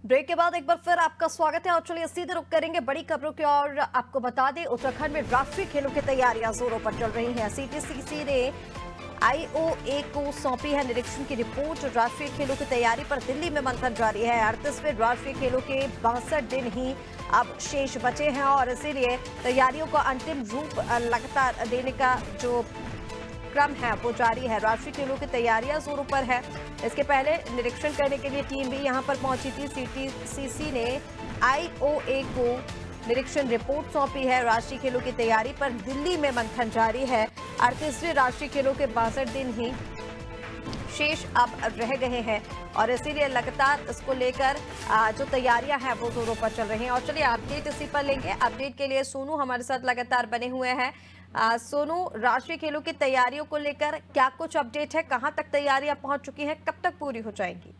Break के बाद एक बार फिर आपका स्वागत है और चलिए सीधे रुक करेंगे बड़ी खबरों की और आपको बता दें उत्तराखंड में राष्ट्रीय खेलों की तैयारियां जोरों पर चल रही हैं। सीटीसीसी ने आईओए को सौंपी है निरीक्षण की रिपोर्ट। राष्ट्रीय खेलों की तैयारी पर दिल्ली में मंथन जारी है। 38वें राष्ट्रीय खेलों के 62 दिन ही अब शेष बचे हैं और इसीलिए तैयारियों को अंतिम रूप लगातार देने का जो क्रम है वो जारी है। राष्ट्रीय खेलों की तैयारियां जोरों पर है। इसके पहले निरीक्षण करने के लिए टीम भी यहां पर पहुंची थी। सीटीसीसी ने आईओए को निरीक्षण रिपोर्ट सौंपी है। राष्ट्रीय खेलों की तैयारी पर दिल्ली में मंथन जारी है। 38वें राष्ट्रीय खेलों के 62 दिन ही शेष अब रह गए हैं और इसीलिए लगातार इसको लेकर जो तैयारियां हैं वो जोरों पर चल रही हैं। और चलिए अपडेट इसी पर लेंगे। अपडेट के लिए सोनू हमारे साथ लगातार बने हुए हैं। सोनू, राष्ट्रीय खेलों की तैयारियों को लेकर क्या कुछ अपडेट है? कहां तक तैयारियां पहुंच चुकी हैं? कब तक पूरी हो जाएंगी?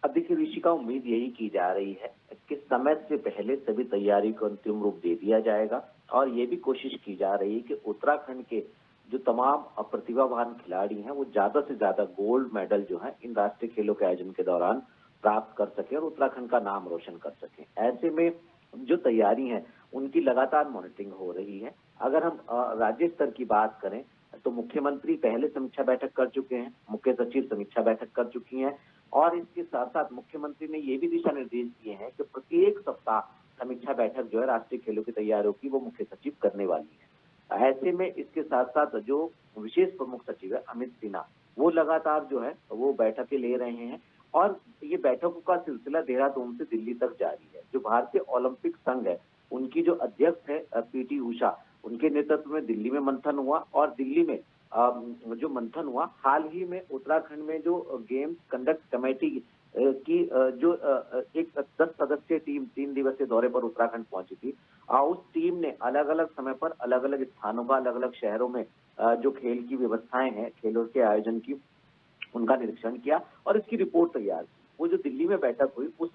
अब देखिए ऋषिका, उम्मीद यही की जा रही है कि समय से पहले सभी तैयारी को अंतिम रूप दे दिया जाएगा और ये भी कोशिश की जा रही है कि उत्तराखंड के जो तमाम प्रतिभावान खिलाड़ी हैं वो ज्यादा से ज्यादा गोल्ड मेडल जो है इन राष्ट्रीय खेलों के आयोजन के दौरान प्राप्त कर सके और उत्तराखंड का नाम रोशन कर सके। ऐसे में जो तैयारी है उनकी लगातार मॉनिटरिंग हो रही है। अगर हम राज्य स्तर की बात करें तो मुख्यमंत्री पहले समीक्षा बैठक कर चुके हैं, मुख्य सचिव समीक्षा बैठक कर चुकी हैं और इसके साथ साथ मुख्यमंत्री ने ये भी दिशा निर्देश दिए हैं कि प्रत्येक सप्ताह समीक्षा बैठक जो है राष्ट्रीय खेलों की तैयारियों की वो मुख्य सचिव करने वाली है। ऐसे में इसके साथ साथ जो विशेष प्रमुख सचिव है अमित सिन्हा, वो लगातार जो है वो बैठकें ले रहे हैं और ये बैठकों का सिलसिला देहरादून से दिल्ली तक जारी है। जो भारतीय ओलंपिक संघ है उनकी जो अध्यक्ष है पीटी उषा, उनके नेतृत्व में दिल्ली में मंथन हुआ और दिल्ली में जो मंथन हुआ हाल ही में उत्तराखंड में जो गेम्स कंडक्ट कमेटी की जो एक 10 सदस्यीय टीम 3 दिवसीय दौरे पर उत्तराखंड पहुंची थी। उस टीम ने अलग अलग समय पर अलग अलग स्थानों का अलग अलग शहरों में जो खेल की व्यवस्थाएं हैं खेलों के आयोजन की उनका निरीक्षण किया और इसकी रिपोर्ट तैयार की। वो जो दिल्ली में बैठक हुई उस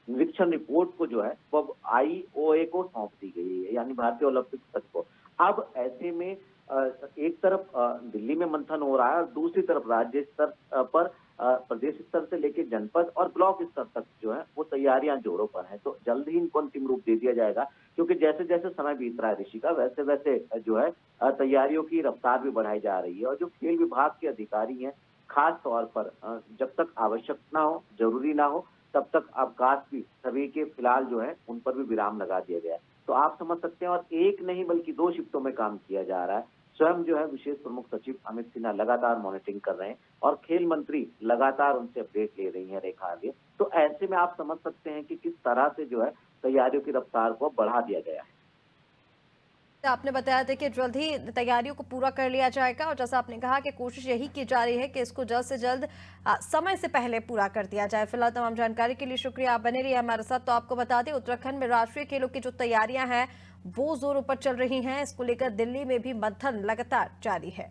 निरीक्षण रिपोर्ट को जो है वो आईओए को सौंप दी गई है, यानी भारतीय ओलंपिक संघ को। अब ऐसे में एक तरफ दिल्ली में मंथन हो रहा है और दूसरी तरफ राज्य स्तर पर प्रदेश स्तर से लेकर जनपद और ब्लॉक स्तर तक जो है वो तैयारियां जोरों पर है। तो जल्द ही इनको अंतिम रूप दे दिया जाएगा क्योंकि जैसे जैसे समय बीत रहा है ऋषिका, वैसे वैसे जो है तैयारियों की रफ्तार भी बढ़ाई जा रही है और जो खेल विभाग के अधिकारी हैं खास तौर पर जब तक आवश्यक ना हो, जरूरी ना हो, तब तक अवकाश भी सभी के फिलहाल जो है उन पर भी विराम लगा दिया गया है। तो आप समझ सकते हैं और एक नहीं बल्कि 2 शिफ्टों में काम किया जा रहा है। स्वयं जो है विशेष प्रमुख सचिव अमित सिन्हा लगातार मॉनिटरिंग कर रहे हैं और खेल मंत्री लगातार उनसे अपडेट ले रही है रेखा आगे। तो ऐसे में आप समझ सकते हैं कि किस तरह से जो है तैयारियों की रफ्तार को बढ़ा दिया गया है। आपने बताया था कि जल्द ही तैयारियों को पूरा कर लिया जाएगा और जैसा आपने कहा कि कोशिश यही की जा रही है कि इसको जल्द से जल्द समय से पहले पूरा कर दिया जाए। फिलहाल तमाम जानकारी के लिए शुक्रिया, आप बने रहिए हमारे साथ। तो आपको बता दें उत्तराखंड में राष्ट्रीय खेलों की जो तैयारियां हैं वो जोरों पर चल रही हैं। इसको लेकर दिल्ली में भी मंथन लगातार जारी है।